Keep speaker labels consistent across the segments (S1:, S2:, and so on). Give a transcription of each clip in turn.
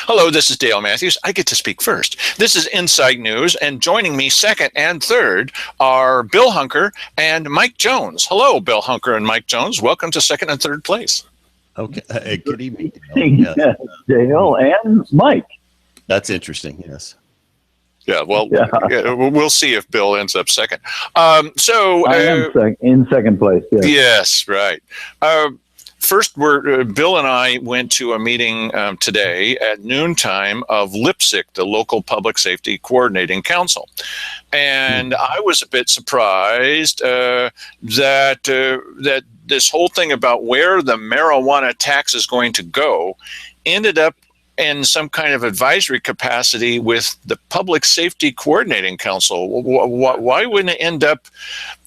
S1: Hello, this is Dale Matthews. I get to speak first. This is Inside News, and joining me second and third are Bill Hunker and Mike Jones. Hello, Bill Hunker and Mike Jones. Welcome to second and third place.
S2: Okay. Good evening,
S3: Dale. Yes, Dale and Mike.
S2: That's interesting. Yes.
S1: Yeah, well, we'll see if Bill ends up second. So
S3: I am in second place. Yes,
S1: yes, right. First, Bill and I went to a meeting today at noontime of LIPSC, the Local Public Safety Coordinating Council. And I was a bit surprised that this whole thing about where the marijuana tax is going to go ended up in some kind of advisory capacity with the Public Safety Coordinating Council. Why wouldn't it end up?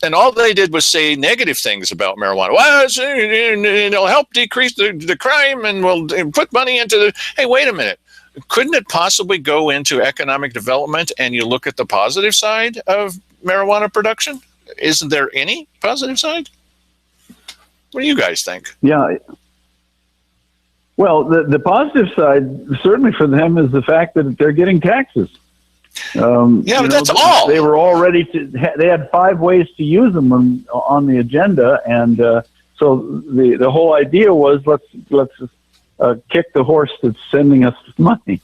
S1: And all they did was say negative things about marijuana. Well, it'll help decrease the crime, and we'll put money into the. Hey, wait a minute. Couldn't it possibly go into economic development and you look at the positive side of marijuana production? Isn't there any positive side? What do you guys think?
S3: Yeah. Well, the positive side, certainly for them, is the fact that they're getting taxes.
S1: But that's all.
S3: They were all ready to. They had 5 ways to use them on the agenda, and so the whole idea was let's kick the horse that's sending us money.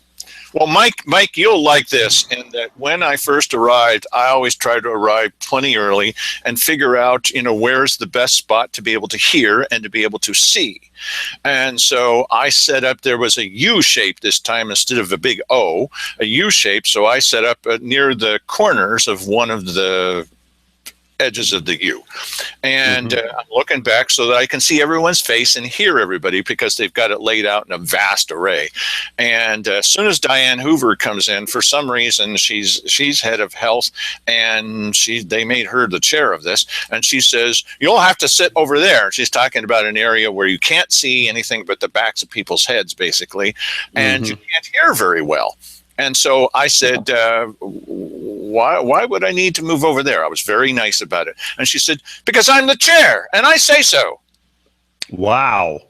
S1: Well, Mike, you'll like this, in that when I first arrived, I always try to arrive plenty early and figure out, where's the best spot to be able to hear and to be able to see. And so I set up, there was a U shape this time instead of a big O, a U shape. So I set up near the corners of one of the edges of the U. And I'm looking back so that I can see everyone's face and hear everybody, because they've got it laid out in a vast array. And as soon as Diane Hoover comes in, for some reason, she's head of health, and they made her the chair of this. And she says, you'll have to sit over there. She's talking about an area where you can't see anything but the backs of people's heads, basically. And you can't hear very well. And so I said, why would I need to move over there? I was very nice about it. And she said, because I'm the chair and I say so.
S2: Wow.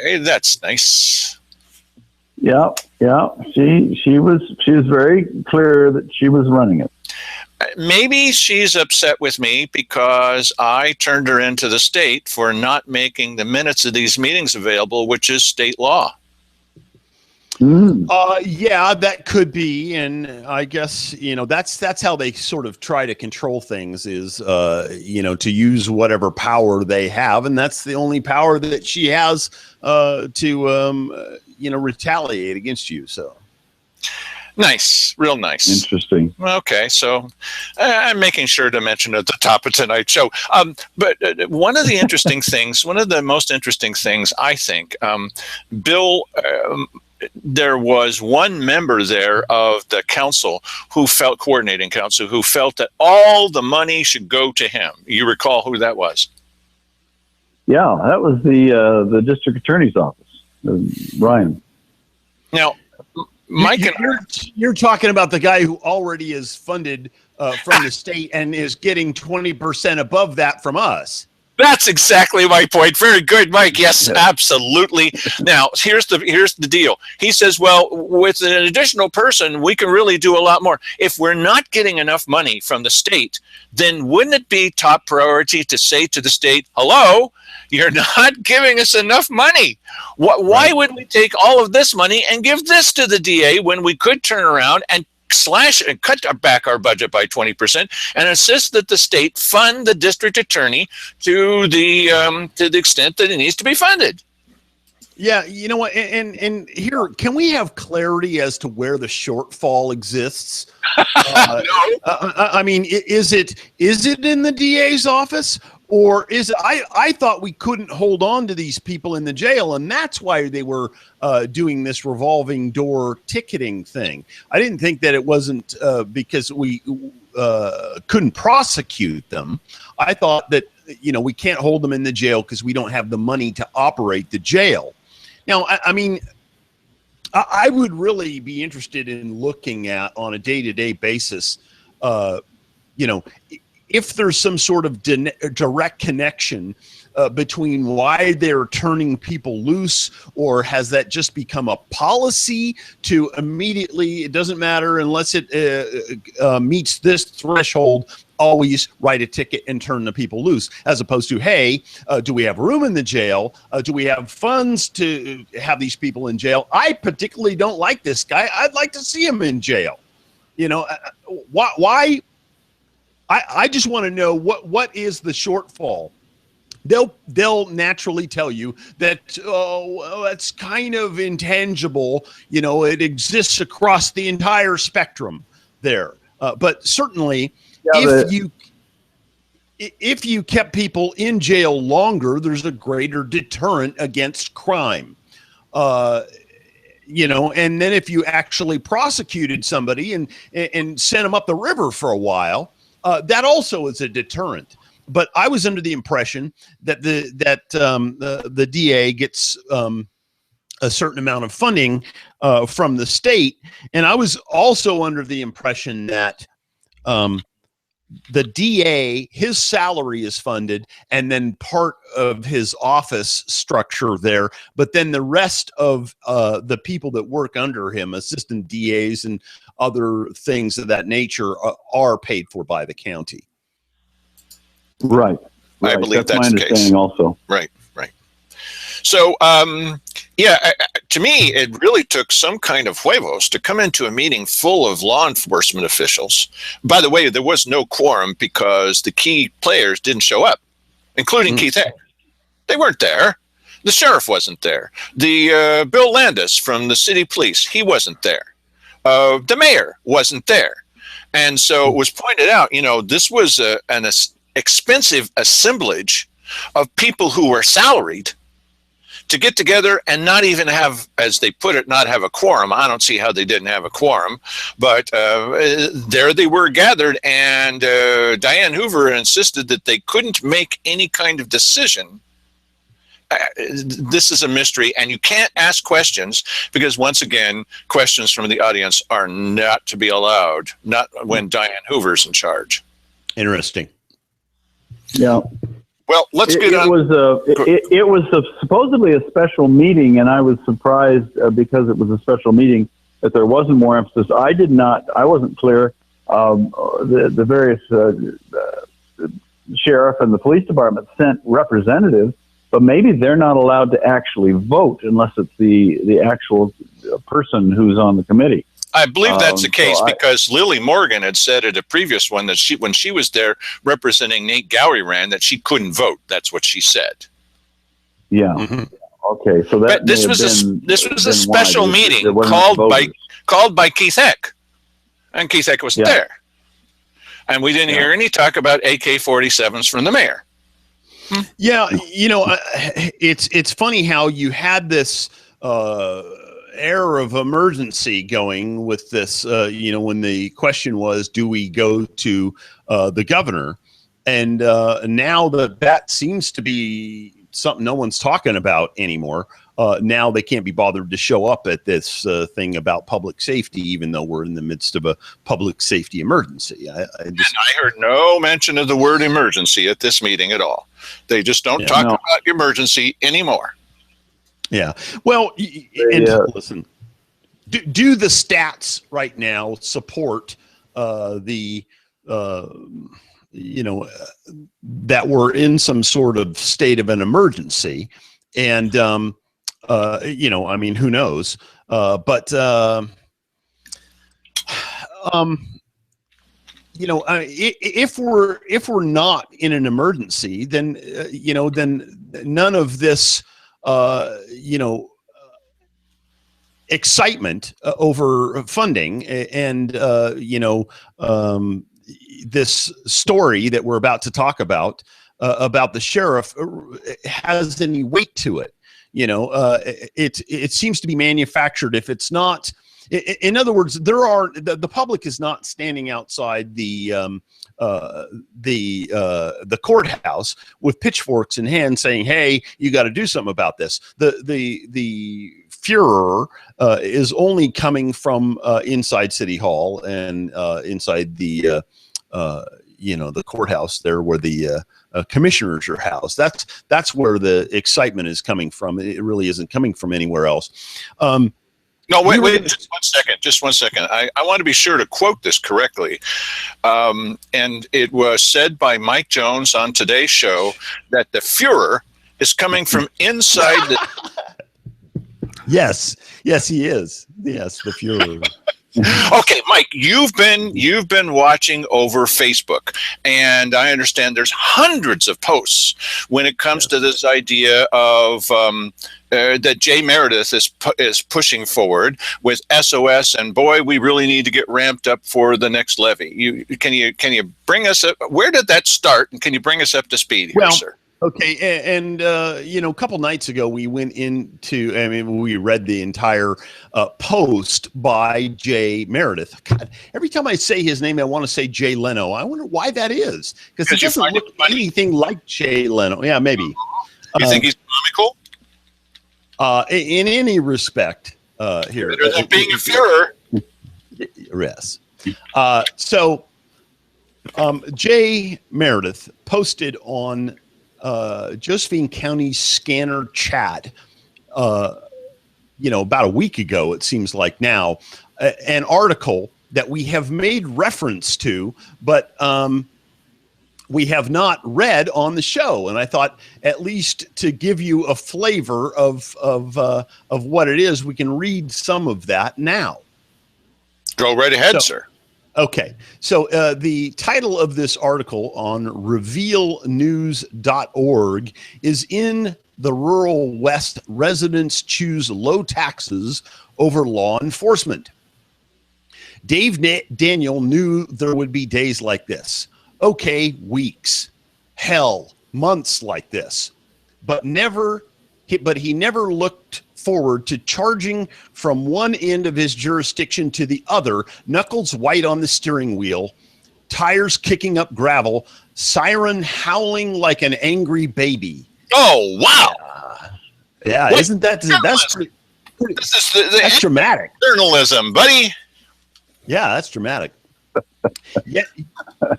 S1: Hey, that's nice.
S3: Yeah. She was very clear that she was running it.
S1: Maybe she's upset with me because I turned her into the state for not making the minutes of these meetings available, which is state law.
S2: Yeah, that could be, and I guess that's how they sort of try to control things, is to use whatever power they have, and that's the only power that she has to retaliate against you. So
S1: nice, real nice,
S3: interesting.
S1: Okay, so I'm making sure to mention at the top of tonight's show. But one of the most interesting things, I think, Bill. There was one member there of the coordinating council, who felt that all the money should go to him. You recall who that was?
S3: Yeah, that was the district attorney's office, Ryan.
S1: Now, Mike,
S2: you're talking about the guy who already is funded from the state and is getting 20% above that from us.
S1: That's exactly my point. Very good, Mike. Yes, absolutely. Now, here's the deal. He says, well, with an additional person, we can really do a lot more. If we're not getting enough money from the state, then wouldn't it be top priority to say to the state, hello, you're not giving us enough money. Why would we take all of this money and give this to the DA when we could turn around and slash and cut back our budget by 20% and insist that the state fund the district attorney to the extent that it needs to be funded?
S2: Yeah, you know what? And here, can we have clarity as to where the shortfall exists?
S1: No.
S2: I mean, is it in the DA's office? Or is it, I thought we couldn't hold on to these people in the jail, and that's why they were doing this revolving door ticketing thing. I didn't think that it wasn't because we couldn't prosecute them. I thought that, we can't hold them in the jail because we don't have the money to operate the jail. Now, I mean, I would really be interested in looking at, on a day-to-day basis, if there's some sort of direct connection between why they're turning people loose, or has that just become a policy to immediately, it doesn't matter unless it meets this threshold, always write a ticket and turn the people loose, as opposed to, hey, do we have room in the jail? Do we have funds to have these people in jail? I particularly don't like this guy. I'd like to see him in jail. Why? I just want to know what is the shortfall. They'll naturally tell you that, that's kind of intangible. It exists across the entire spectrum there. But certainly, if you kept people in jail longer, there's a greater deterrent against crime. And then if you actually prosecuted somebody and sent them up the river for a while, that also is a deterrent. But I was under the impression that the DA gets a certain amount of funding from the state, and I was also under the impression that the DA, his salary is funded, and then part of his office structure there, but then the rest of the people that work under him, assistant DAs and other things of that nature, are paid for by the county.
S3: Right.
S1: I believe that's
S3: my
S1: the
S3: understanding
S1: case.
S3: Also.
S1: Right. So, to me, it really took some kind of huevos to come into a meeting full of law enforcement officials. By the way, there was no quorum because the key players didn't show up, including Keith Heck. They weren't there. The sheriff wasn't there. The Bill Landis from the city police, he wasn't there. The mayor wasn't there. And so it was pointed out, this was an expensive assemblage of people who were salaried to get together and not even have, as they put it, not have a quorum. I don't see how they didn't have a quorum, but there they were gathered, and Diane Hoover insisted that they couldn't make any kind of decision. This is a mystery, and you can't ask questions because, once again, questions from the audience are not to be allowed, not when Diane Hoover's in charge.
S2: Interesting.
S3: Yeah.
S1: Well, let's get on.
S3: It was supposedly a special meeting, and I was surprised because it was a special meeting that there wasn't more emphasis. I wasn't clear. The various sheriff and the police department sent representatives, but maybe they're not allowed to actually vote unless it's the actual person who's on the committee.
S1: I believe that's the case because Lily Morgan had said at a previous one that when she was there representing Nate Gowrie-Rand, that she couldn't vote. That's what she said.
S3: Yeah. Mm-hmm. Okay. So that
S1: this was a special meeting called by Keith Heck, and Keith Heck wasn't there, and we didn't hear any talk about AK-47s from the mayor.
S2: Yeah, it's funny how you had this air of emergency going with this, when the question was, do we go to the governor? And now that seems to be something no one's talking about anymore. Now they can't be bothered to show up at this thing about public safety, even though we're in the midst of a public safety emergency. I
S1: heard no mention of the word emergency at this meeting at all. They just don't talk about emergency anymore.
S2: Yeah. Well, listen, do the stats right now support that we're in some sort of state of an emergency? And, who knows? If we're not in an emergency, then, then none of this, excitement over funding and, this story that we're about to talk about the sheriff has any weight to it. It seems to be manufactured. If it's not, in other words, the public is not standing outside the courthouse with pitchforks in hand saying, hey, you got to do something about this. The furor is only coming from inside City Hall and inside the the courthouse there where the commissioners are housed. That's where the excitement is coming from. It really isn't coming from anywhere else.
S1: No, wait, just 1 second. I want to be sure to quote this correctly. And it was said by Mike Jones on today's show that the Fuhrer is coming from inside the...
S2: Yes, he is. Yes, the Fuhrer.
S1: Okay, Mike, you've been watching over Facebook, and I understand there's hundreds of posts when it comes to this idea of that Jay Meredith is pushing forward with SOS, and boy, we really need to get ramped up for the next levy. Can you bring us up? Where did that start, and can you bring us up to speed here, sir?
S2: Okay, and a couple nights ago we went into, we read the entire post by Jay Meredith. God, every time I say his name, I want to say Jay Leno. I wonder why that is, because he doesn't look anything like Jay Leno. Yeah, maybe.
S1: You think he's comical?
S2: In any respect, here.
S1: Better than being a Fuhrer.
S2: Yes. So Jay Meredith posted on Josephine County Scanner chat, about a week ago, it seems like now, an article that we have made reference to, but we have not read on the show. And I thought, at least to give you a flavor of what it is, we can read some of that now.
S1: Go right ahead, sir.
S2: Okay, so the title of this article on revealnews.org is "In the Rural West, Residents Choose Low Taxes Over Law Enforcement." Daniel knew there would be days like this. Okay, weeks, hell, months like this, but he never looked forward to charging from one end of his jurisdiction to the other, knuckles white on the steering wheel, tires kicking up gravel, siren howling like an angry baby.
S1: Oh, wow.
S2: Yeah,
S1: what?
S2: Isn't that that's that's dramatic.
S1: Journalism, buddy.
S2: Yeah, that's dramatic.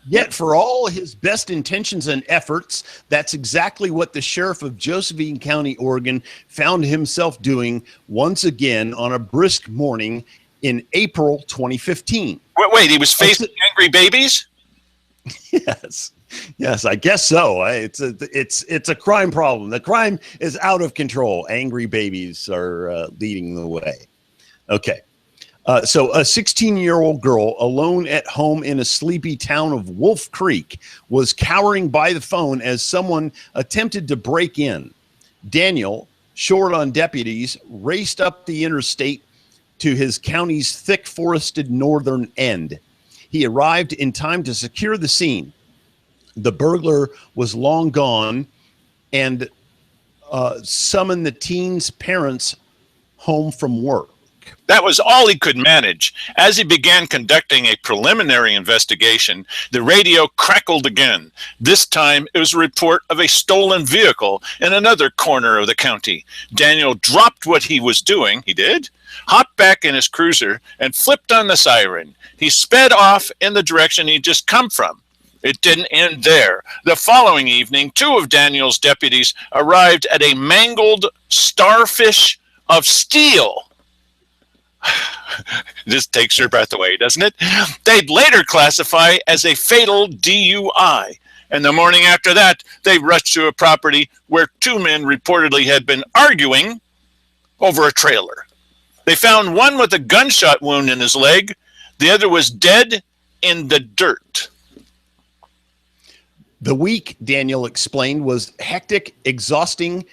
S2: Yet for all his best intentions and efforts, that's exactly what the sheriff of Josephine County, Oregon, found himself doing once again on a brisk morning in April 2015.
S1: Wait, he was facing angry babies?
S2: Yes, I guess so. It's a crime problem. The crime is out of control. Angry babies are leading the way. Okay. So a 16-year-old girl alone at home in a sleepy town of Wolf Creek was cowering by the phone as someone attempted to break in. Daniel, short on deputies, raced up the interstate to his county's thick forested northern end. He arrived in time to secure the scene. The burglar was long gone and summoned the teen's parents home from work.
S1: That was all he could manage. As he began conducting a preliminary investigation, the radio crackled again. This time, it was a report of a stolen vehicle in another corner of the county. Daniel dropped what he was doing, hopped back in his cruiser, and flipped on the siren. He sped off in the direction he'd just come from. It didn't end there. The following evening, 2 of Daniel's deputies arrived at a mangled starfish of steel. This takes your breath away, doesn't it? They'd later classify as a fatal DUI. And the morning after that, they rushed to a property where 2 men reportedly had been arguing over a trailer. They found one with a gunshot wound in his leg. The other was dead in the dirt.
S2: The week, Daniel explained, was hectic, exhausting,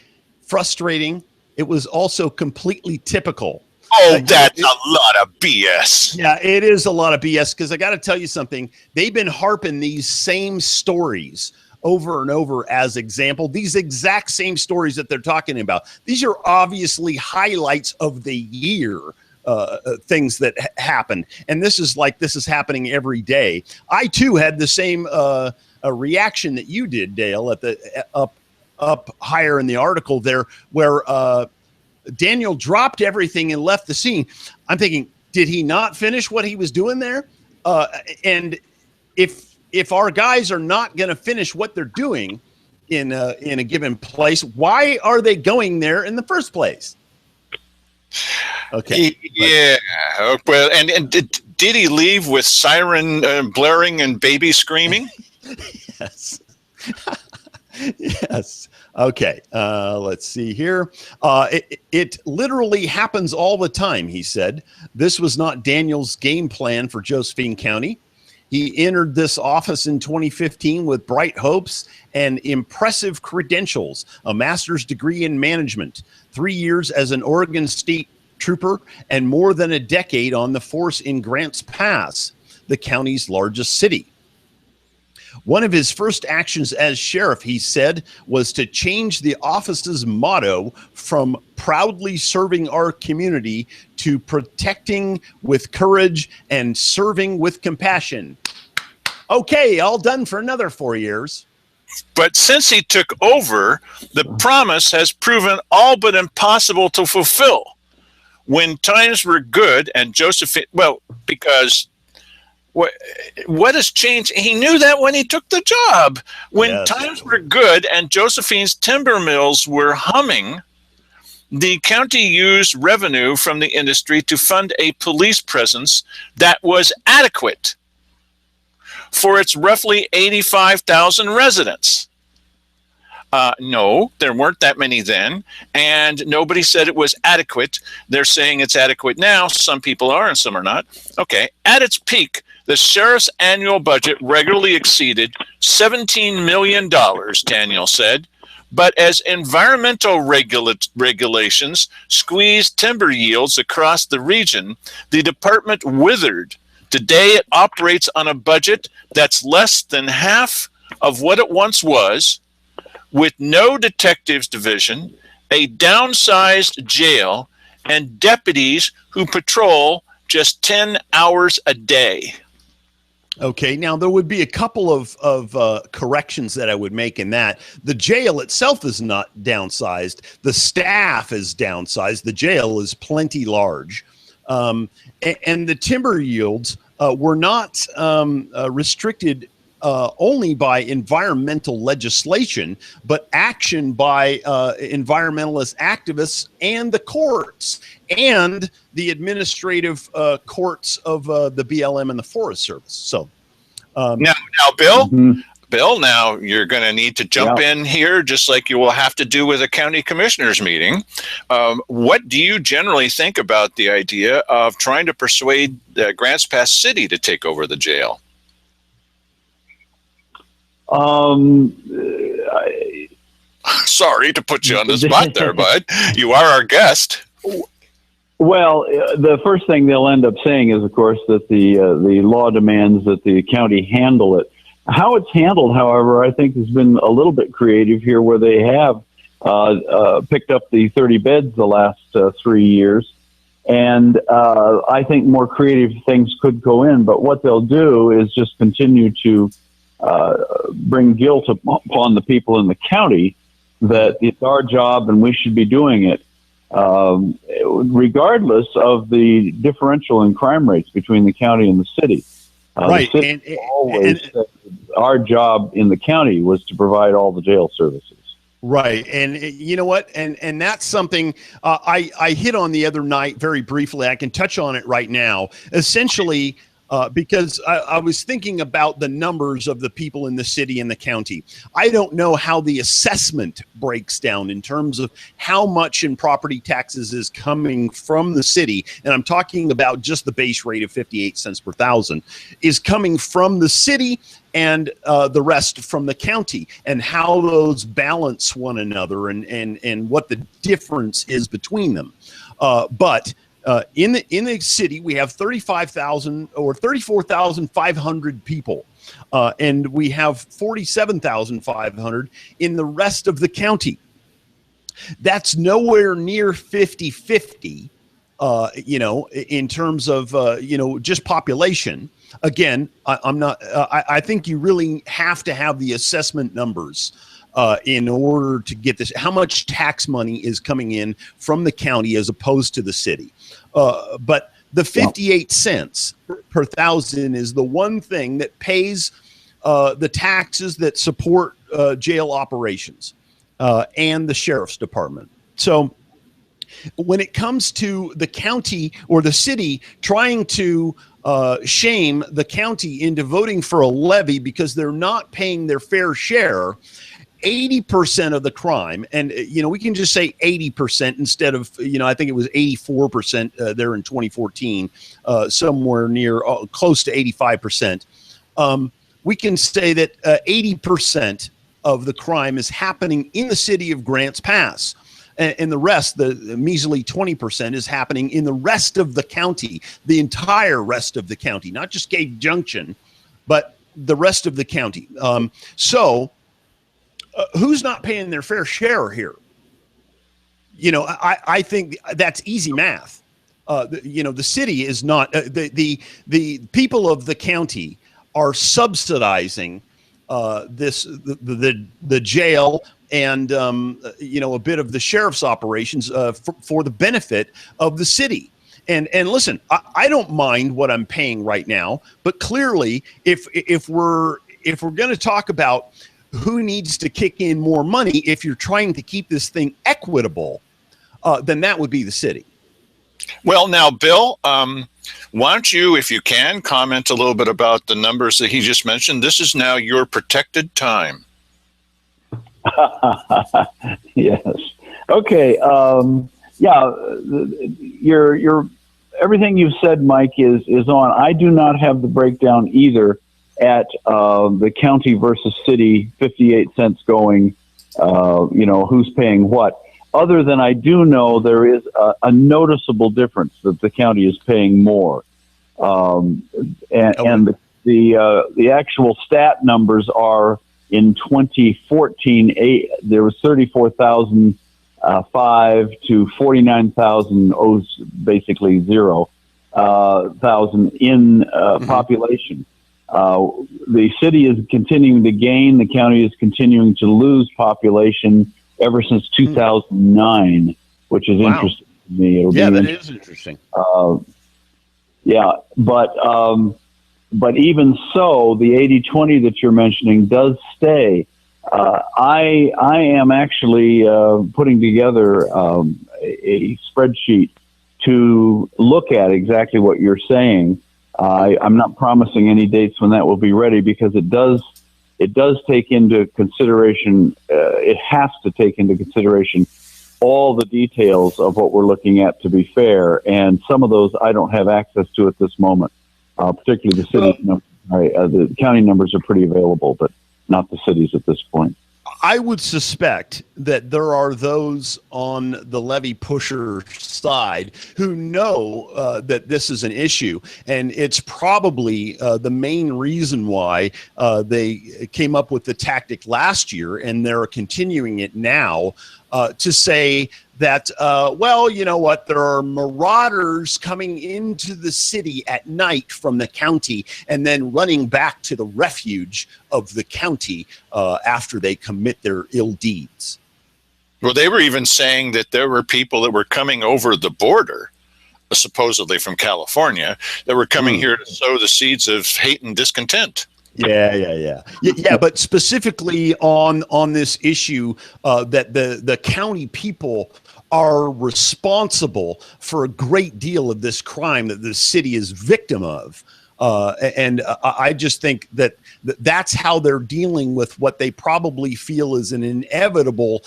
S2: frustrating. It was also completely typical.
S1: Oh, that's a lot of BS.
S2: Yeah, it is a lot of BS, because I got to tell you something. They've been harping these same stories over and over as example. These exact same stories that they're talking about. These are obviously highlights of the year, things that happened. And this is happening every day. I, too, had the same reaction that you did, Dale, at the up higher in the article there, where Daniel dropped everything and left the scene. I'm thinking, did he not finish what he was doing there? And if if our guys are not going to finish what they're doing in a given place, why are they going there in the first place? Okay.
S1: Yeah. Well, and did he leave with siren blaring and baby screaming?
S2: Yes. Yes. Okay. Let's see here. It literally happens all the time, he said. This was not Daniel's game plan for Josephine County. He entered this office in 2015 with bright hopes and impressive credentials, a master's degree in management, 3 years as an Oregon State Trooper, and more than a decade on the force in Grants Pass, the county's largest city. One of his first actions as sheriff, he said, was to change the office's motto from proudly serving our community to protecting with courage and serving with compassion. Okay, all done for another 4 years.
S1: But since he took over, the promise has proven all but impossible to fulfill. When times were good and Josephine, well, because what has changed? He knew that when he took the job. When times were good and Josephine's timber mills were humming, the county used revenue from the industry to fund a police presence that was adequate for its roughly 85,000 residents. No, there weren't that many then, and nobody said it was adequate. They're saying it's adequate now. Some people are and some are not. Okay, at its peak, the sheriff's annual budget regularly exceeded $17 million, Daniel said. But as environmental regulations squeezed timber yields across the region, the department withered. Today, it operates on a budget that's less than half of what it once was, with no detectives division, a downsized jail, and deputies who patrol just 10 hours a day.
S2: Okay, now there would be a couple of corrections that I would make in that. The jail itself is not downsized. The staff is downsized. The jail is plenty large. And the timber yields were not restricted only by environmental legislation, but action by environmentalist activists and the courts and the administrative courts of the BLM and the Forest Service. So
S1: now, Bill, Bill, now you're going to need to jump in here, just like you will have to do with a county commissioners meeting. What do you generally think about the idea of trying to persuade the Grants Pass City to take over the jail? Sorry to put you on the spot there, bud. You are our guest.
S3: Well, the first thing they'll end up saying is, of course, that the law demands that the county handle it. How it's handled, however, I think has been a little bit creative here, where they have picked up the 30 beds the last 3 years. And I think more creative things could go in. But what they'll do is just continue to bring guilt upon the people in the county that it's our job and we should be doing it, regardless of the differential in crime rates between the county and the city.
S2: Right.
S3: The city always said our job in the county was to provide all the jail services.
S2: Right. And you know what? And that's something I hit on the other night very briefly. I can touch on it right now. Essentially, because I was thinking about the numbers of the people in the city and the county. I don't know how the assessment breaks down in terms of how much in property taxes is coming from the city. And I'm talking about just the base rate of 58 cents per thousand is coming from the city and the rest from the county, and how those balance one another and what the difference is between them. But in the city, we have 35,000 or 34,500 people, and we have 47,500 in the rest of the county. That's nowhere near 50-50, in terms of, just population. Again, I think you really have to have the assessment numbers in order to get this. How much tax money is coming in from the county as opposed to the city? But the 58 cents per thousand is the one thing that pays the taxes that support jail operations and the sheriff's department. So when it comes to the county or the city trying to shame the county into voting for a levy because they're not paying their fair share, 80% of the crime, and we can just say 80% instead of I think it was 84% there in 2014, somewhere near close to 85%. We can say that 80% of the crime is happening in the city of Grants Pass. And the rest, the measly 20%, is happening in the rest of the county, the entire rest of the county, not just Gage Junction, but the rest of the county. So who's not paying their fair share here? I think that's easy math. The city is not, the people of the county are subsidizing the jail and a bit of the sheriff's operations for the benefit of the city. And listen, I don't mind what I'm paying right now, but clearly, if we're going to talk about who needs to kick in more money, if you're trying to keep this thing equitable, then that would be the city.
S1: Well, now, Bill, why don't you, if you can, comment a little bit about the numbers that he just mentioned? This is now your protected time.
S3: Yes. Okay. Your everything you've said, Mike, is on. I do not have the breakdown either at the county versus city, 58 cents going, who's paying what. Other than I do know there is a noticeable difference that the county is paying more. And the actual stat numbers are in 2014, there was 34,005 to 49,000, basically 0,000 in population. The city is continuing to gain. The county is continuing to lose population ever since 2009, which is interesting to me.
S2: That is interesting.
S3: But even so, the 80-20 that you're mentioning does stay. I am actually putting together a spreadsheet to look at exactly what you're saying. I'm not promising any dates when that will be ready because it does take into consideration, it has to take into consideration all the details of what we're looking at, to be fair. And some of those I don't have access to at this moment, particularly the city numbers. The county numbers are pretty available, but not the cities at this point.
S2: I would suspect that there are those on the levy pusher side who know that this is an issue, and it's probably the main reason why they came up with the tactic last year, and they're continuing it now to say that, well, you know what, there are marauders coming into the city at night from the county and then running back to the refuge of the county after they commit their ill deeds.
S1: Well, they were even saying that there were people that were coming over the border, supposedly from California, that were coming here to sow the seeds of hate and discontent.
S2: Yeah. But specifically on this issue that the county people are responsible for a great deal of this crime that the city is victim of. And I just think that that's how they're dealing with what they probably feel is an inevitable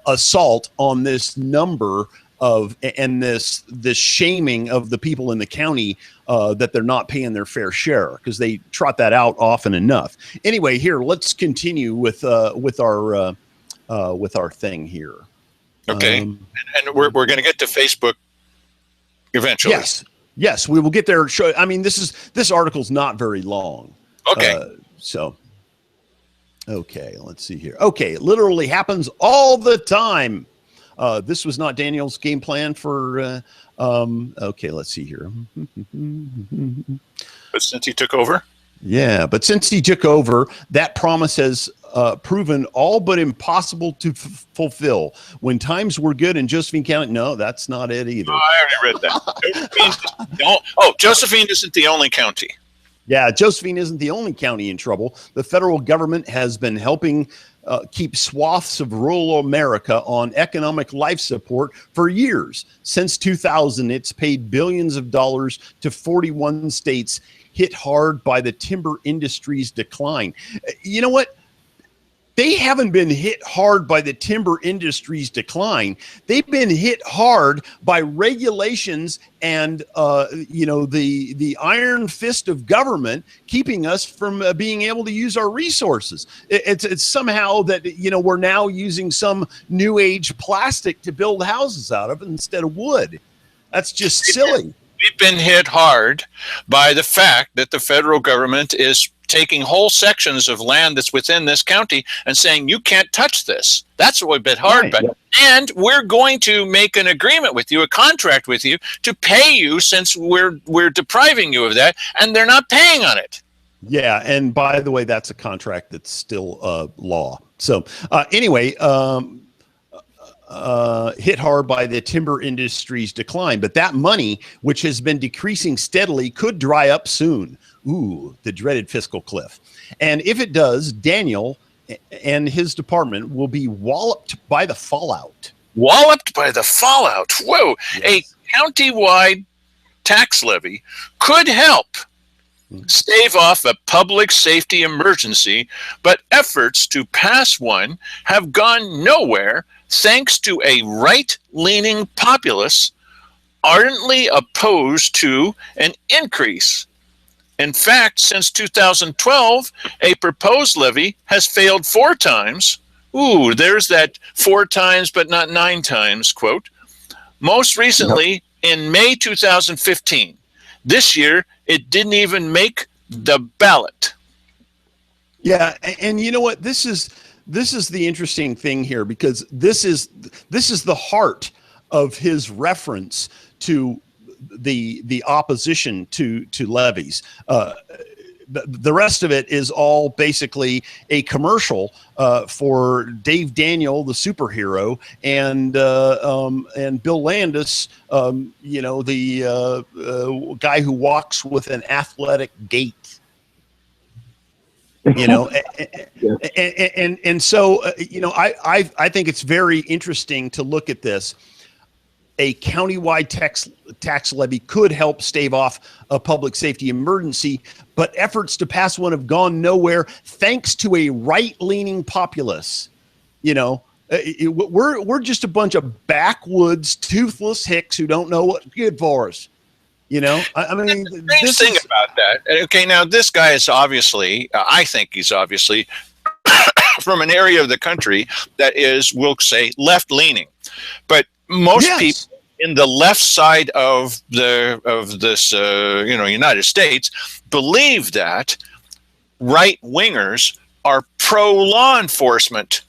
S2: assault on this number of, and this shaming of the people in the county that they're not paying their fair share, because they trot that out often enough. Anyway, here, let's continue with our thing here.
S1: Okay, and we're going to get to Facebook eventually.
S2: Yes, we will get there. I mean, this article's not very long.
S1: Okay.
S2: Okay, let's see here. Okay, it literally happens all the time. This was not Daniel's game plan for. Okay, let's see here.
S1: But since he took over.
S2: Yeah, but since he took over, that promise has proven all but impossible to fulfill. When times were good in Josephine County, no, that's not it either.
S1: Oh, I already read that. Josephine isn't the only county.
S2: Yeah, Josephine isn't the only county in trouble. The federal government has been helping keep swaths of rural America on economic life support for years. Since 2000, it's paid billions of dollars to 41 states hit hard by the timber industry's decline. You know what? They haven't been hit hard by the timber industry's decline. They've been hit hard by regulations and, the iron fist of government keeping us from being able to use our resources. It's somehow that, we're now using some new age plastic to build houses out of instead of wood. That's just silly.
S1: We've been hit hard by the fact that the federal government is taking whole sections of land that's within this county and saying, you can't touch this. That's what we've been hard by. And we're going to make an agreement with you, a contract with you, to pay you since we're depriving you of that, and they're not paying on it.
S2: Yeah, and by the way, that's a contract that's still law. So anyway, hit hard by the timber industry's decline, but that money, which has been decreasing steadily, could dry up soon. Ooh, the dreaded fiscal cliff. And if it does, Daniel and his department will be walloped by the fallout.
S1: Walloped by the fallout. Whoa. Yes. A county-wide tax levy could help stave off a public safety emergency, but efforts to pass one have gone nowhere thanks to a right-leaning populace ardently opposed to an increase. In fact, since 2012, a proposed levy has failed 4 times. Ooh, there's that 4 times but not 9 times quote. Most recently, in May 2015. This year, it didn't even make the ballot.
S2: Yeah, and you know what? This is the interesting thing here, because this is the heart of his reference to the opposition to levies. The rest of it is all basically a commercial for Dave Daniel, the superhero, and Bill Landis, the guy who walks with an athletic gait. And so I think it's very interesting to look at this. A countywide tax levy could help stave off a public safety emergency, but efforts to pass one have gone nowhere thanks to a right-leaning populace. We're just a bunch of backwoods, toothless hicks who don't know what's good for us. I mean,
S1: the thing about that. Okay, now this guy is obviously, I think he's obviously from an area of the country that is, we'll say, left-leaning, but most people in the left side of this United States believe that right wingers are pro law enforcement.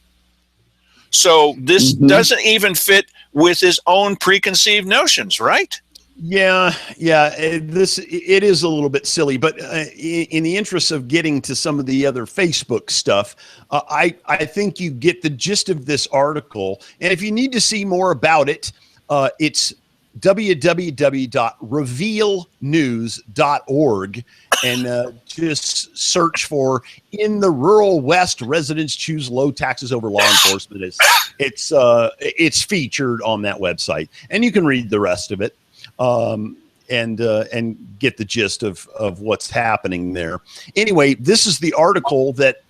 S1: So this doesn't even fit with his own preconceived notions, right?
S2: Yeah. It is a little bit silly, but in the interest of getting to some of the other Facebook stuff, I think you get the gist of this article. And if you need to see more about it, it's www.revealnews.org, and just search for "In the Rural West, Residents Choose Low Taxes Over Law Enforcement." It's featured on that website, and you can read the rest of it. And get the gist of what's happening there. Anyway, this is the article that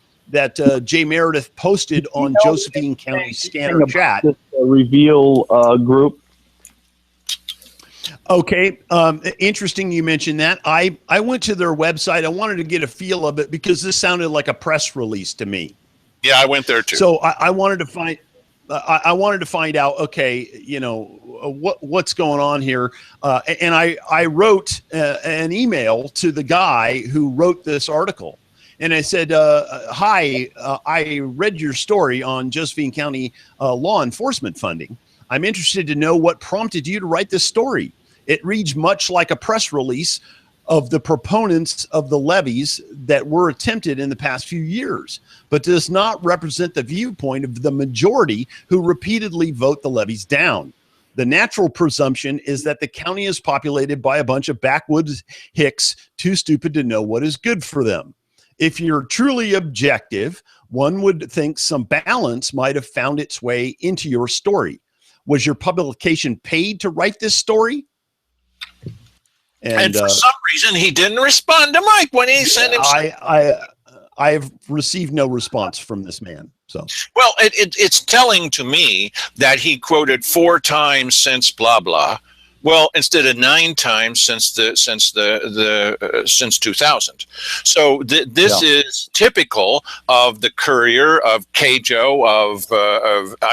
S2: Jay Meredith posted on Josephine County Scanner Chat.
S3: This Reveal group.
S2: Okay, interesting you mentioned that. I went to their website. I wanted to get a feel of it because this sounded like a press release to me.
S1: Yeah, I went there too.
S2: So I wanted to find. I wanted to find out, okay, what's going on here. And I wrote an email to the guy who wrote this article. And I said, hi, I read your story on Josephine County law enforcement funding. I'm interested to know what prompted you to write this story. It reads much like a press release of the proponents of the levies that were attempted in the past few years, but does not represent the viewpoint of the majority who repeatedly vote the levies down. The natural presumption is that the county is populated by a bunch of backwoods hicks too stupid to know what is good for them. If you're truly objective, one would think some balance might have found its way into your story. Was your publication paid to write this story?
S1: And for some reason, he didn't respond to Mike when he sent him.
S2: I have received no response from this man. So,
S1: well, it's telling to me that he quoted 4 times since blah blah. Well, instead of 9 times since 2000. So this is typical of the Courier, of KJO, of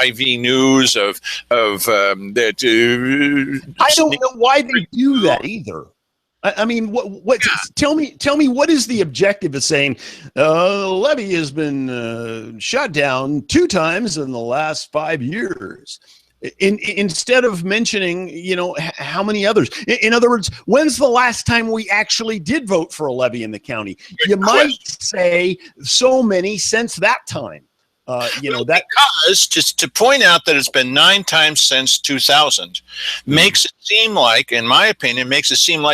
S1: IV News, of that.
S2: I don't know why they do that either. I mean, what? Tell me, what is the objective of saying Levy has been shut down 2 times in the last 5 years? Instead of mentioning, how many others. In other words, when's the last time we actually did vote for a levy in the county? You might say so many since that time.
S1: Because to point out that it's been 9 times since 2000 makes it seem like, in my opinion,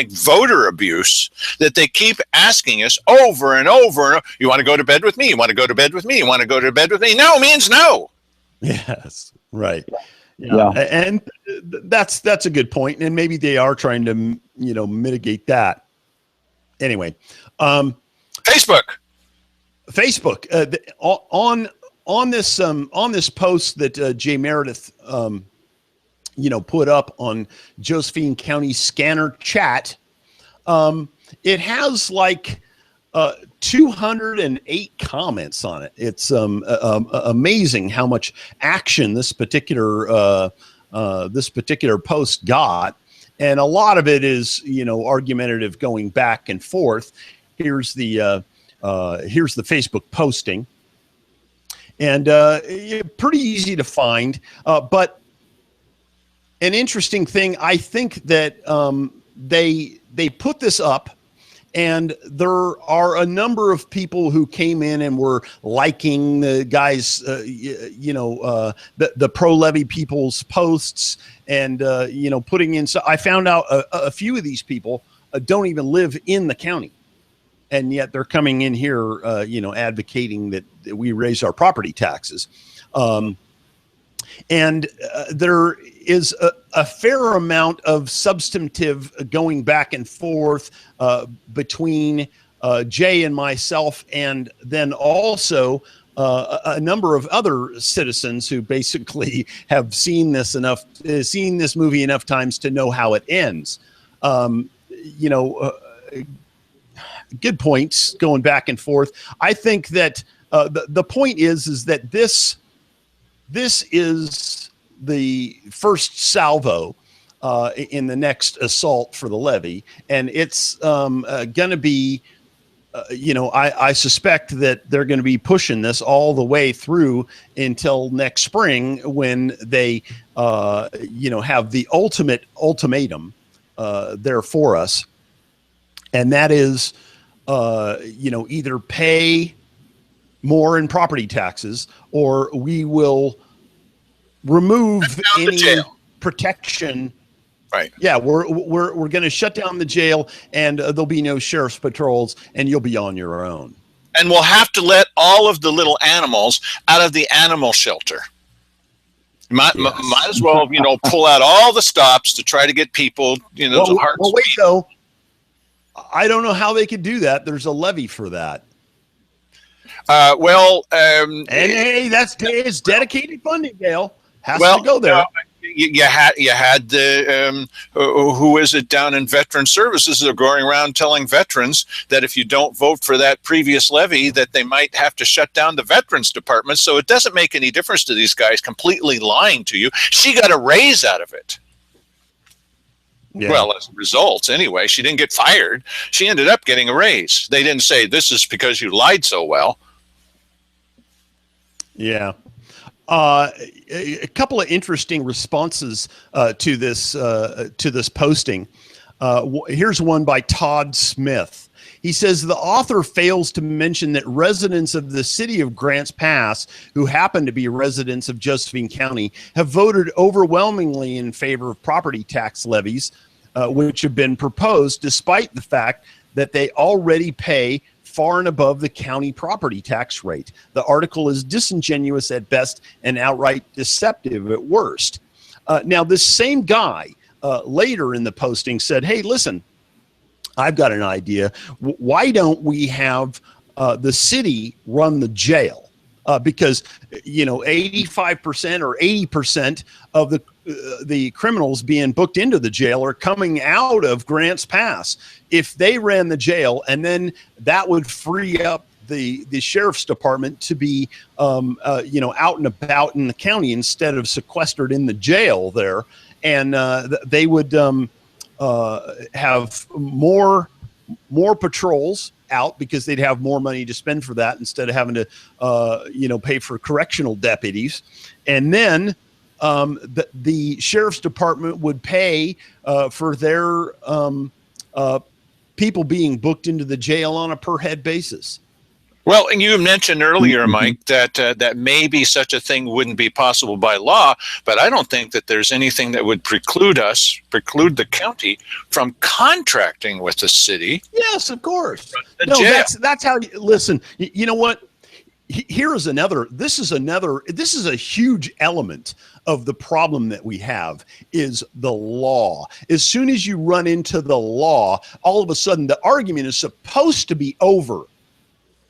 S1: voter abuse, that they keep asking us over and over. You want to go to bed with me? You want to go to bed with me? You want to go to bed with me? No means no.
S2: Yes, right. Yeah. And that's a good point. And maybe they are trying to, mitigate that. Anyway,
S1: Facebook,
S2: on this post that Jay Meredith, put up on Josephine County Scanner Chat, it has like 208 comments on it. It's amazing how much action this particular post got, and a lot of it is argumentative, going back and forth. Here's the Facebook posting, and pretty easy to find, but an interesting thing. I think that they put this up. And there are a number of people who came in and were liking the guys, the pro-Levy people's posts, and putting in. So I found out a few of these people don't even live in the county, and yet they're coming in here, advocating that we raise our property taxes. And there is a fair amount of substantive going back and forth between Jay and myself, and then also a number of other citizens who basically have seen this movie enough times to know how it ends. Good points going back and forth. I think that the point is that this is the first salvo in the next assault for the levy, and it's going to be, I suspect that they're going to be pushing this all the way through until next spring, when they, have the ultimate ultimatum there for us, and that is, either pay more in property taxes, or we will remove any protection.
S1: Right.
S2: Yeah, we're going to shut down the jail, and there'll be no sheriff's patrols, and you'll be on your own.
S1: And we'll have to let all of the little animals out of the animal shelter. Might as well, pull out all the stops to try to get people,
S2: Well, wait, though. I don't know how they could do that. There's a levy for that.
S1: And
S2: hey, it's dedicated funding, Gail. Has to go there.
S1: You had the who is it down in Veteran Services? They're going around telling veterans that if you don't vote for that previous levy, that they might have to shut down the Veterans Department. So it doesn't make any difference to these guys completely lying to you. She got a raise out of it. Yeah. Well, as a result, anyway, she didn't get fired. She ended up getting a raise. They didn't say this is because you lied so well.
S2: Yeah. A couple of interesting responses to this posting. Here's one by Todd Smith. He says the author fails to mention that residents of the city of Grants Pass, who happen to be residents of Josephine County, have voted overwhelmingly in favor of property tax levies, which have been proposed, despite the fact that they already pay far and above the county property tax rate. The article is disingenuous at best and outright deceptive at worst. Now, this same guy later in the posting said, hey, listen, I've got an idea. Why don't we have the city run the jail? Because 85% or 80% of the criminals being booked into the jail are coming out of Grants Pass. If they ran the jail, and then that would free up the sheriff's department to be out and about in the county instead of sequestered in the jail there, and they would have more patrols out because they'd have more money to spend for that instead of having to pay for correctional deputies. And then the sheriff's department would pay for their people being booked into the jail on a per head basis.
S1: Well, and you mentioned earlier, Mike, that maybe such a thing wouldn't be possible by law, but I don't think that there's anything that would preclude the county from contracting with the city.
S2: Yes, of course. No, that's how. Listen, you know what? This is a huge element of the problem that we have is the law. As soon as you run into the law, all of a sudden the argument is supposed to be over.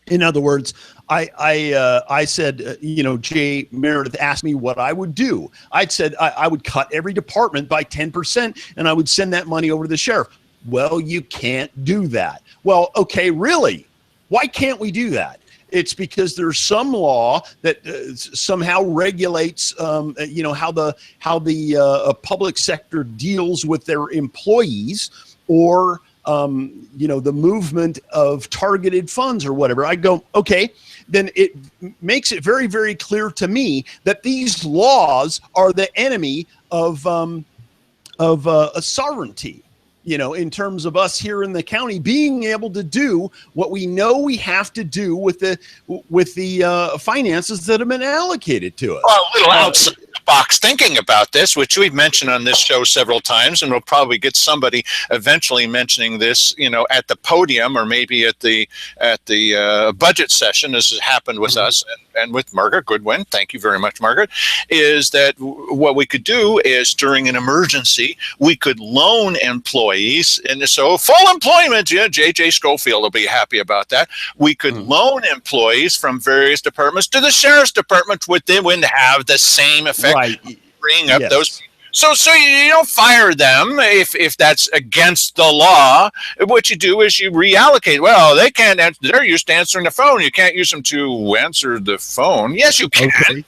S2: In other words, I said, Jay Meredith asked me what I would do. I said I would cut every department by 10% and I would send that money over to the sheriff. Well, you can't do that. Well, okay, really? Why can't we do that? It's because there's some law that somehow regulates, how the public sector deals with their employees, or the movement of targeted funds or whatever. I go, okay, then it makes it very, very clear to me that these laws are the enemy of a sovereignty. In terms of us here in the county being able to do what we know we have to do with the finances that have been allocated to us.
S1: Well, a little outside the box thinking about this, which we've mentioned on this show several times, and we'll probably get somebody eventually mentioning this, at the podium or maybe at the budget session, as has happened with us and with Margaret Goodwin. Thank you very much, Margaret. Is that what we could do is during an emergency, we could loan employees, and so full employment. Yeah, J.J. Schofield will be happy about that. We could loan employees from various departments to the sheriff's department, which they wouldn't have the same effect. Right. Bring up those people. So you don't fire them if that's against the law. What you do is you reallocate. Well, they can't answer. They're used to answering the phone. You can't use them to answer the phone. Yes, you can.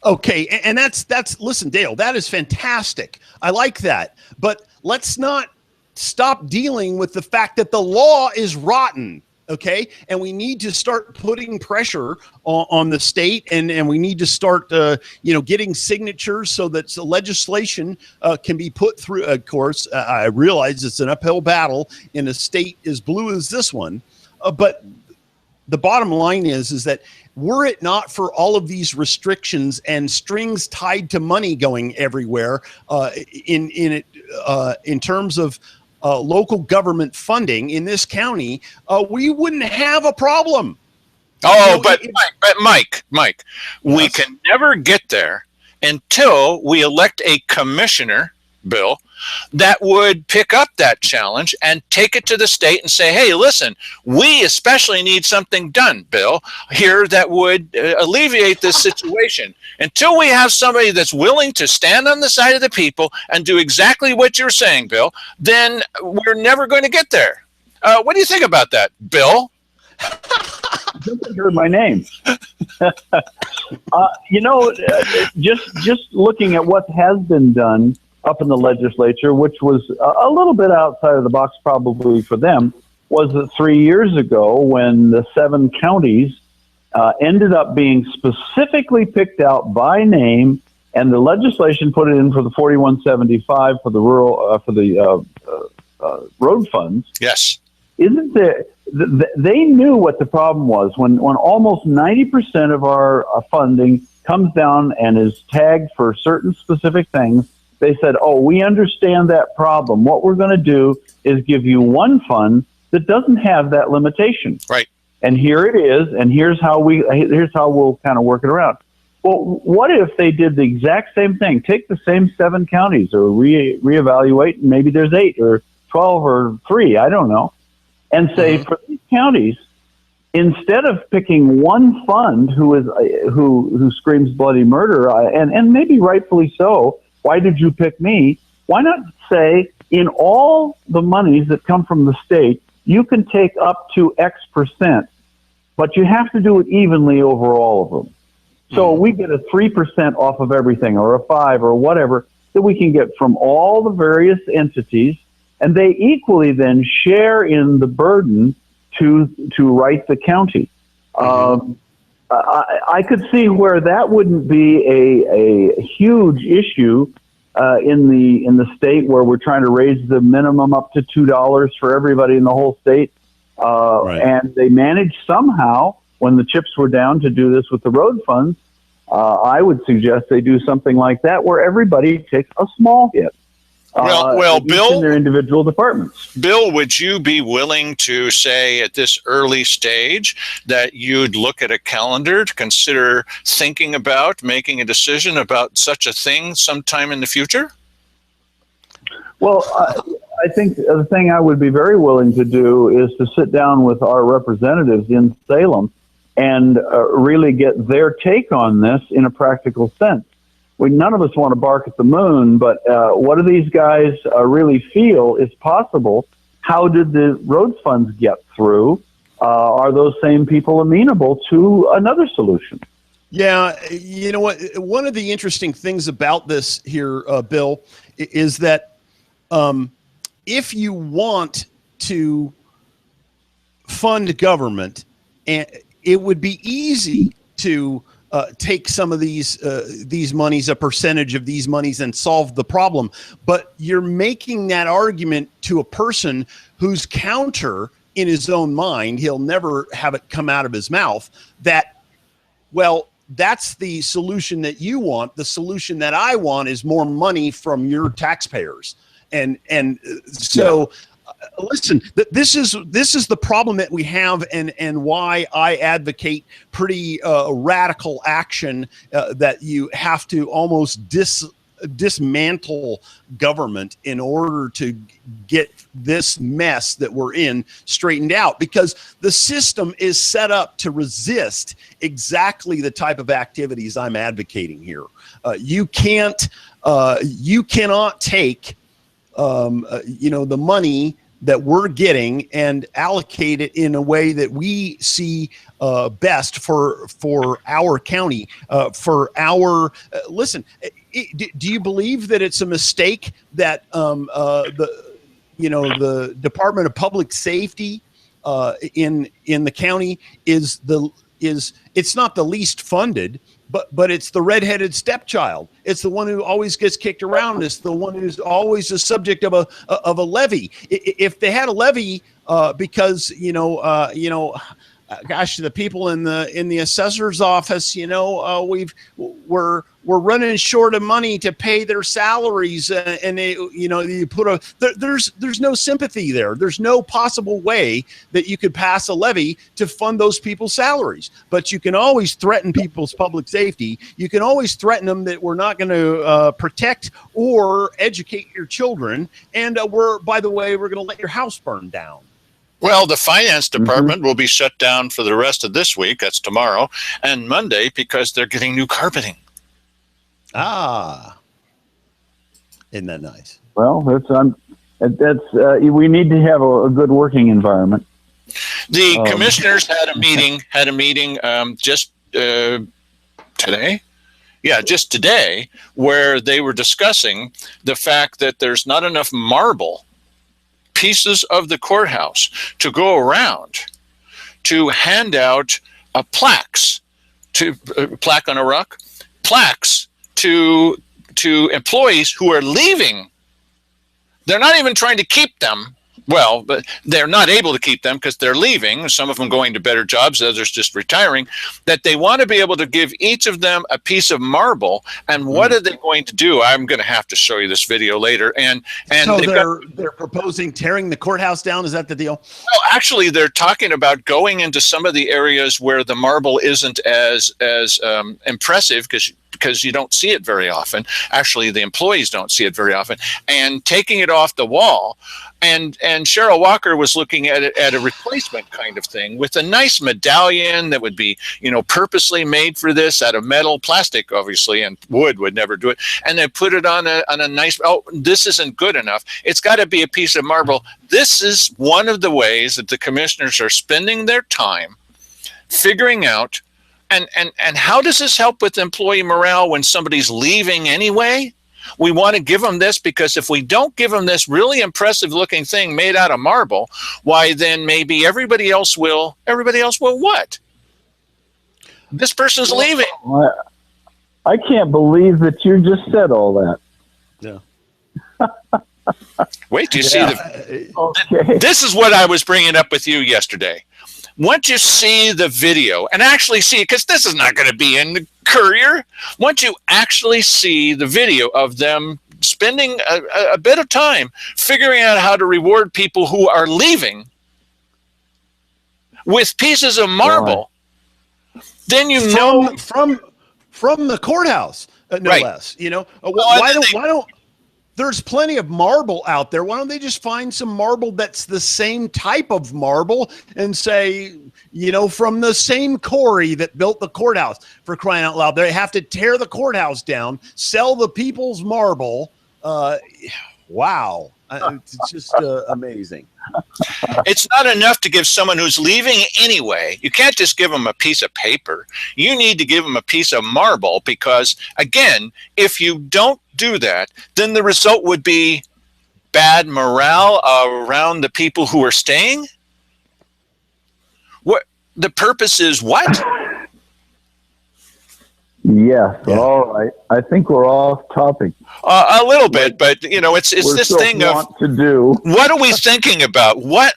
S2: Okay, and that's listen, Dale, that is fantastic. I like that. But let's not stop dealing with the fact that the law is rotten. Okay, and we need to start putting pressure on the state, and we need to start, getting signatures so that legislation can be put through. Of course, I realize it's an uphill battle in a state as blue as this one, but the bottom line is that were it not for all of these restrictions and strings tied to money going everywhere, in terms of local government funding in this county, we wouldn't have a problem.
S1: But Mike, yes. We can never get there until we elect a commissioner, Bill, that would pick up that challenge and take it to the state and say, hey, listen, we especially need something done, Bill, here that would alleviate this situation. Until we have somebody that's willing to stand on the side of the people and do exactly what you're saying, Bill, then we're never going to get there. What do you think about that, Bill?
S3: You heard my name. Just looking at what has been done up in the legislature, which was a little bit outside of the box probably for them, was that 3 years ago when the 7 counties ended up being specifically picked out by name, and the legislation put it in for the 4175 for the rural road funds.
S1: Yes.
S3: isn't there? They knew what the problem was when almost 90% of our funding comes down and is tagged for certain specific things. They said, "Oh, we understand that problem. What we're going to do is give you one fund that doesn't have that limitation."
S1: Right.
S3: And here it is, and here's how we'll kind of work it around. Well, what if they did the exact same thing? Take the same 7 counties, or reevaluate, and maybe there's 8 or 12 or 3, I don't know, and say for these counties, instead of picking one fund who screams bloody murder, and maybe rightfully so, why did you pick me? Why not say, in all the monies that come from the state, you can take up to X%, but you have to do it evenly over all of them. So we get a 3% off of everything, or a 5, or whatever that we can get from all the various entities, and they equally then share in the burden to write the county. I could see where that wouldn't be a huge issue in the state, where we're trying to raise the minimum up to $2 for everybody in the whole state, and they managed somehow, when the chips were down, to do this with the road funds. I would suggest they do something like that, where everybody takes a small hit.
S1: Well, Bill,
S3: in their individual departments.
S1: Bill, would you be willing to say at this early stage that you'd look at a calendar to consider thinking about making a decision about such a thing sometime in the future?
S3: Well, I think the thing I would be very willing to do is to sit down with our representatives in Salem and really get their take on this in a practical sense. None of us want to bark at the moon, but what do these guys really feel is possible? How did the road funds get through? Are those same people amenable to another solution?
S2: Yeah, you know what? One of the interesting things about this here, Bill, is that if you want to fund government, and it would be easy to take some of these monies, a percentage of these monies, and solve the problem. But you're making that argument to a person whose counter in his own mind, he'll never have it come out of his mouth, that, well, that's the solution that you want. The solution that I want is more money from your taxpayers. And so listen, this is the problem that we have, and why I advocate pretty radical action, that you have to almost dismantle government in order to get this mess that we're in straightened out, because the system is set up to resist exactly the type of activities I'm advocating here. You cannot take the money that we're getting and allocate it in a way that we see best for our county, for our listen. Do you believe that it's a mistake that the Department of Public Safety in the county is it's not the least funded, but it's the redheaded stepchild. It's the one who always gets kicked around. It's the one who's always the subject of a levy. If they had a levy, because gosh, the people in the assessor's office, we're running short of money to pay their salaries, and they, you put there's no sympathy there. There's no possible way that you could pass a levy to fund those people's salaries. But you can always threaten people's public safety. You can always threaten them that we're not going to protect or educate your children, and by the way, we're going to let your house burn down.
S1: Well, the finance department will be shut down for the rest of this week. That's tomorrow and Monday, because they're getting new carpeting.
S2: Isn't that nice?
S3: Well, we need to have a good working environment.
S1: The commissioners had a meeting just today. Yeah, just today, where they were discussing the fact that there's not enough marble pieces of the courthouse to go around to hand out plaques on a rock, plaques to employees who are leaving. They're not even trying to keep them. Well, but they're not able to keep them because they're leaving, some of them going to better jobs, others just retiring, that they want to be able to give each of them a piece of marble. And what are they going to do? I'm going to have to show you this video later. And
S2: so they're proposing tearing the courthouse down. Is that the deal?
S1: Well, actually, they're talking about going into some of the areas where the marble isn't as impressive because you don't see it very often. Actually, the employees don't see it very often, and taking it off the wall. And Cheryl Walker was looking at it at a replacement kind of thing with a nice medallion that would be, purposely made for this out of metal, plastic, obviously, and wood would never do it. And they put it on a nice, this isn't good enough. It's got to be a piece of marble. This is one of the ways that the commissioners are spending their time figuring out, and how does this help with employee morale when somebody's leaving anyway? We want to give them this because if we don't give them this really impressive looking thing made out of marble, why then maybe everybody else will what? This person's leaving.
S3: I can't believe that you just said all that.
S2: Yeah.
S1: Wait till you see
S3: Okay.
S1: This is what I was bringing up with you yesterday. Once you see the video and actually see, because this is not going to be in the Courier, once you actually see the video of them spending a bit of time figuring out how to reward people who are leaving with pieces of marble, then
S2: from the courthouse, no
S1: right.
S2: less. Why don't there's plenty of marble out there. Why don't they just find some marble that's the same type of marble and say, from the same quarry that built the courthouse, for crying out loud? They have to tear the courthouse down, sell the people's marble. Wow. It's just amazing.
S1: It's not enough to give someone who's leaving anyway. You can't just give them a piece of paper. You need to give them a piece of marble because, again, if you don't do that, then the result would be bad morale around the people who are staying. What the purpose is? What?
S3: Yes. Yeah. All right. I think we're off topic.
S1: A little bit, but it's this thing of what are we thinking about? What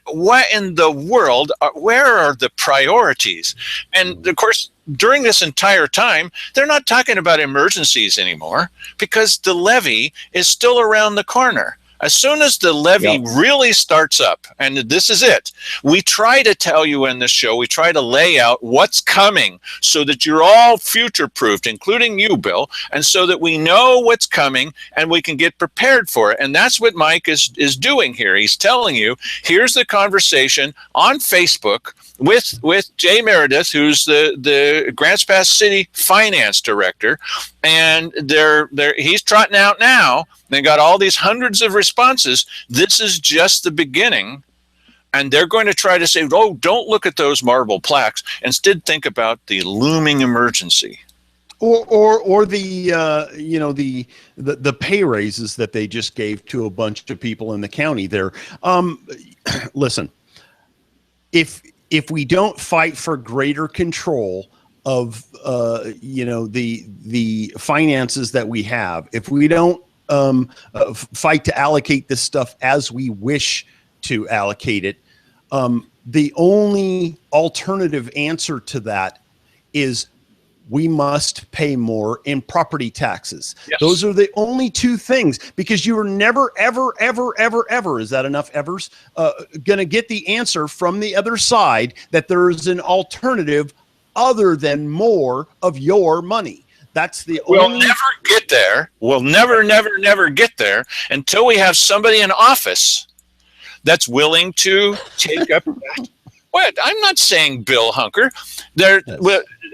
S1: in the world? Where are the priorities? And of course, during this entire time, they're not talking about emergencies anymore because the levy is still around the corner. As soon as the levy really starts up, and this is it, we try to tell you in this show, we try to lay out what's coming so that you're all future-proofed, including you, Bill, and so that we know what's coming and we can get prepared for it. And that's what Mike is doing here. He's telling you, here's the conversation on Facebook with Jay Meredith, who's the Grants Pass City Finance Director, and he's trotting out now. They got all these hundreds of responses. This is just the beginning, and they're going to try to say, "Oh, don't look at those marble plaques. Instead, think about the looming emergency."
S2: Or the the pay raises that they just gave to a bunch of people in the county there. Listen, if we don't fight for greater control of the finances that we have, if we don't fight to allocate this stuff as we wish to allocate it, the only alternative answer to that is we must pay more in property taxes. Yes. Those are the only two things, because you are never, ever, ever, ever, ever, is that enough evers, going to get the answer from the other side that there is an alternative other than more of your money. That's the only...
S1: We'll never get there. We'll never, never, never get there until we have somebody in office that's willing to take up that. What? I'm not saying Bill Hunker. Yes.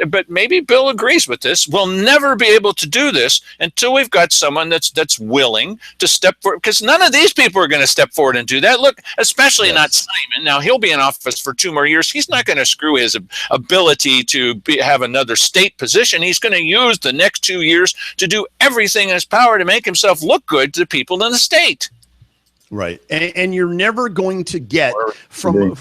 S1: But maybe Bill agrees with this. We'll never be able to do this until we've got someone that's willing to step forward, because none of these people are going to step forward and do that. Look, especially not Simon. Now, he'll be in office for 2 more years. He's not going to screw his ability to have another state position. He's going to use the next 2 years to do everything in his power to make himself look good to the people in the state.
S2: Right. And you're never going to get from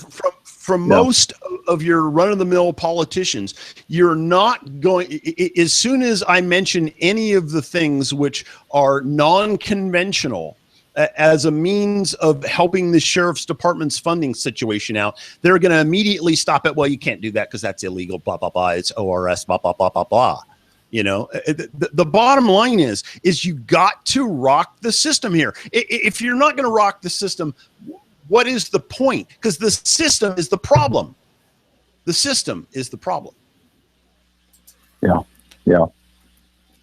S2: most of your run-of-the-mill politicians, you're not going, as soon as I mention any of the things which are non-conventional, as a means of helping the sheriff's department's funding situation out, they're going to immediately stop it. Well, you can't do that because that's illegal, blah, blah, blah. It's ORS, blah, blah, blah, blah, blah. You know, the bottom line is you got to rock the system here. If you're not going to rock the system, what is the point? Because the system is the problem. The system is the problem.
S3: Yeah. Yeah.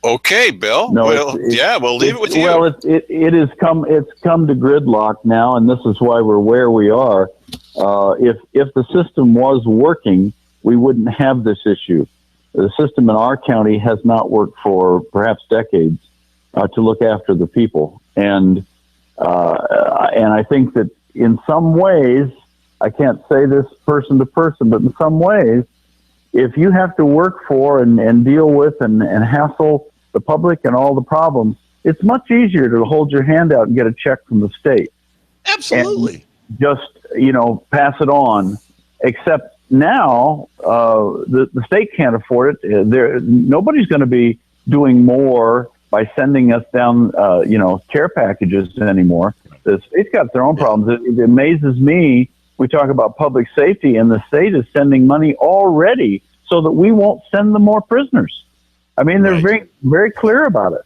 S1: Okay, Bill.
S3: No,
S1: we'll leave it with you.
S3: Well, it's come to gridlock now, and this is why we're where we are. If the system was working, we wouldn't have this issue. The system in our county has not worked for perhaps decades to look after the people, and I think that in some ways, I can't say this person to person, but in some ways, if you have to work for and deal with and hassle the public and all the problems, it's much easier to hold your hand out and get a check from the state.
S2: Absolutely.
S3: And just, pass it on. Except now, the state can't afford it. Nobody's going to be doing more by sending us down, care packages anymore. The state's got their own problems. It amazes me. We talk about public safety, and the state is sending money already so that we won't send them more prisoners. I mean, they're very, very clear about it.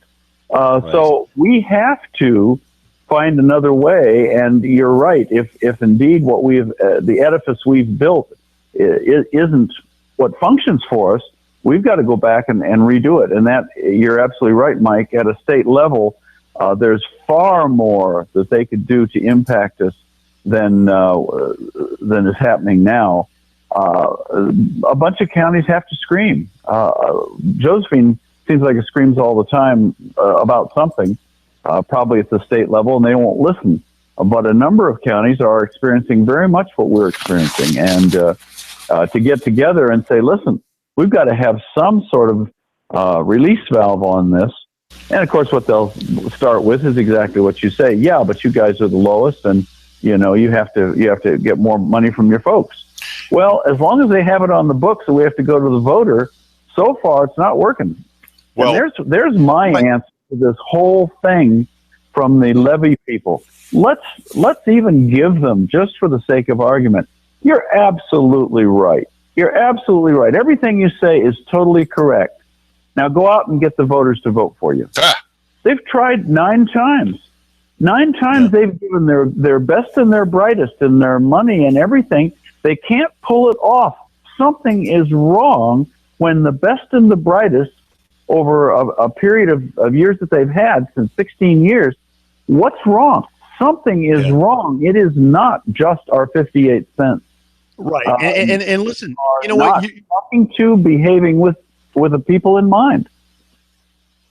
S3: So we have to find another way. And you're right. If indeed what the edifice we've built isn't what functions for us, we've got to go back and redo it. And that, you're absolutely right, Mike. At a state level, there's far more that they could do to impact us than is happening now. A bunch of counties have to scream. Josephine seems like it screams all the time about something, probably at the state level, and they won't listen. But a number of counties are experiencing very much what we're experiencing. And to get together and say, listen, we've got to have some sort of release valve on this. And, of course, what they'll start with is exactly what you say. Yeah, but you guys are the lowest, and you have to get more money from your folks. Well, as long as they have it on the books and we have to go to the voter, so far it's not working. Well, and there's my answer to this whole thing from the Levy people. Let's even give them, just for the sake of argument. You're absolutely right. You're absolutely right. Everything you say is totally correct. Now go out and get the voters to vote for you. They've tried 9 times. 9 times they've given their best and their brightest and their money and everything. They can't pull it off. Something is wrong when the best and the brightest over a period of years that they've had, since 16 years, what's wrong? Something is wrong. It is not just our 58 cents.
S2: Right. And listen, you know what?
S3: Talking to, behaving with the people in mind.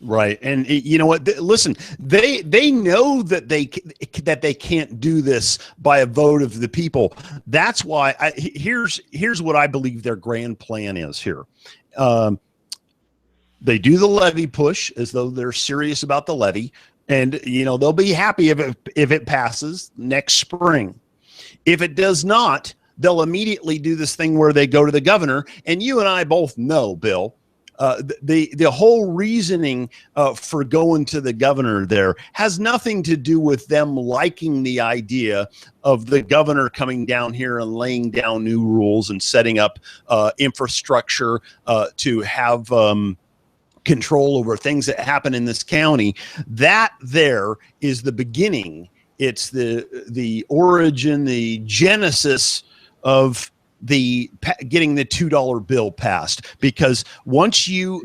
S2: Right. And you know what? Listen, they know that they can't do this by a vote of the people. That's why here's what I believe their grand plan is here. They do the levy push as though they're serious about the levy, and they'll be happy if it passes next spring. If it does not, they'll immediately do this thing where they go to the governor. And you and I both know, Bill, the whole reasoning for going to the governor there has nothing to do with them liking the idea of the governor coming down here and laying down new rules and setting up infrastructure to have control over things that happen in this county. That there is the beginning. It's the origin, the genesis of getting the $2 bill passed. Because once you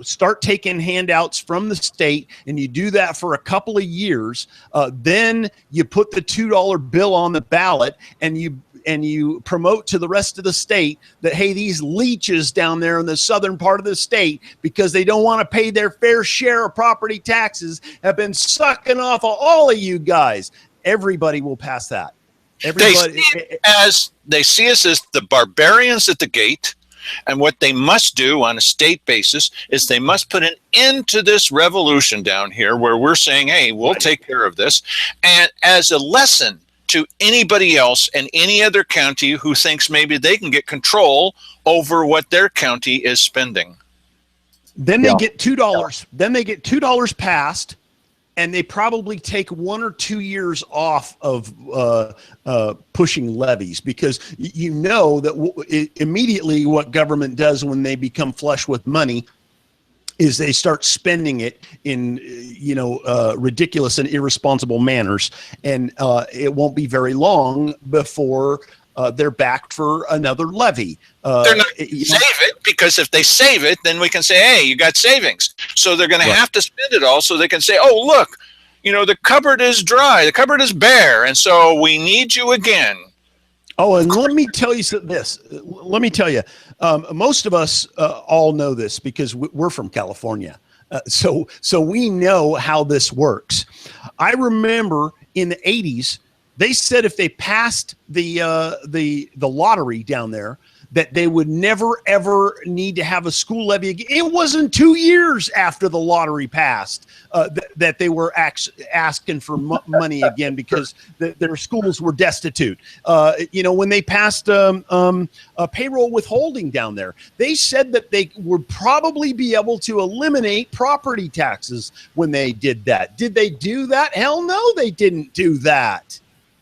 S2: start taking handouts from the state, and you do that for a couple of years, then you put the $2 bill on the ballot, and you promote to the rest of the state that, hey, these leeches down there in the southern part of the state, because they don't want to pay their fair share of property taxes, have been sucking off of all of you guys. Everybody will pass that. Everybody,
S1: they see us as the barbarians at the gate, and what they must do on a state basis is they must put an end to this revolution down here, where we're saying, hey, we'll take care of this, and as a lesson to anybody else in any other county who thinks maybe they can get control over what their county is spending.
S2: Then they get $2. Then they get $2 passed, and they probably take 1 or 2 years off of pushing levies, because you know that immediately what government does when they become flush with money is they start spending it in, ridiculous and irresponsible manners. And it won't be very long before they're back for another levy.
S1: They're not going to save it, because if they save it, then we can say, hey, you got savings. So they're going to have to spend it all so they can say, oh, look, the cupboard is dry, the cupboard is bare, and so we need you again.
S2: Oh, and let me tell you this. Let me tell you, most of us all know this because we're from California. So we know how this works. I remember in the 80s, they said if they passed the lottery down there, that they would never, ever need to have a school levy again. It wasn't 2 years after the lottery passed that they were asking for money again, because their schools were destitute. When they passed a payroll withholding down there, they said that they would probably be able to eliminate property taxes when they did that. Did they do that? Hell no, they didn't do that.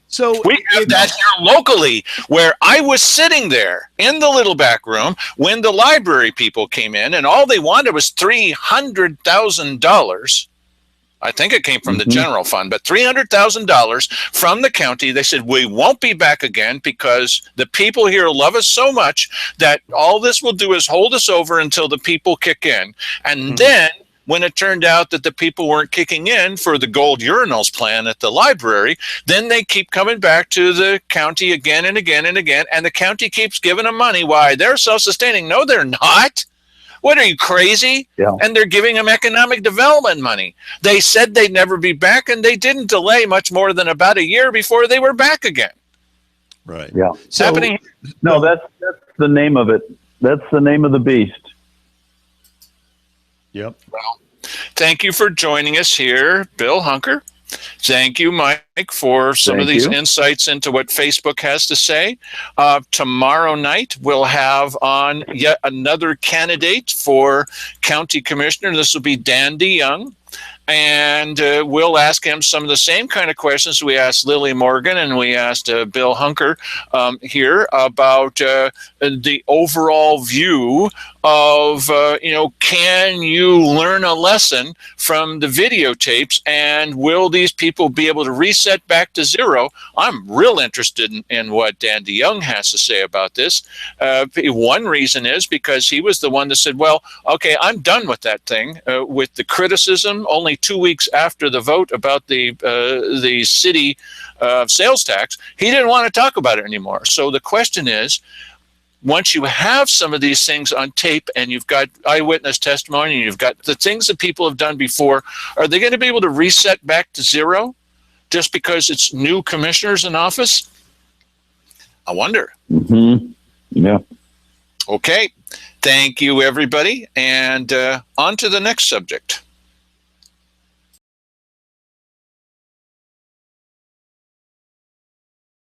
S2: So
S1: we have that here locally, where I was sitting there in the little back room when the library people came in, and all they wanted was $300,000. I think it came from the general fund, but $300,000 from the county. They said, we won't be back again because the people here love us so much that all this will do is hold us over until the people kick in. And then, when it turned out that the people weren't kicking in for the gold urinals plan at the library, then they keep coming back to the county again and again and again, and the county keeps giving them money. Why? They're self-sustaining. No, they're not. What, are you crazy?
S3: Yeah.
S1: And they're giving them economic development money. They said they'd never be back, and they didn't delay much more than about a year before they were back again.
S2: Right.
S3: Yeah.
S1: It's happening.
S3: No, that's the name of it. That's the name of the beast.
S2: Yep.
S1: Well, thank you for joining us here, Bill Hunker. Thank you, Mike, for some of these insights into what Facebook has to say. Tomorrow night, we'll have on yet another candidate for county commissioner. This will be Dan DeYoung. And we'll ask him some of the same kind of questions we asked Lily Morgan and we asked Bill Hunker here about the overall view of, can you learn a lesson from the videotapes, and will these people be able to reset back to zero? I'm real interested in what Dan DeYoung has to say about this. One reason is because he was the one that said, well, okay, I'm done with that thing, with the criticism only 2 weeks after the vote about the city sales tax. He didn't want to talk about it anymore. So the question is, once you have some of these things on tape and you've got eyewitness testimony and you've got the things that people have done before, are they going to be able to reset back to zero just because it's new commissioners in office? I wonder.
S3: Yeah.
S1: Okay. Thank you, everybody. And on to the next subject.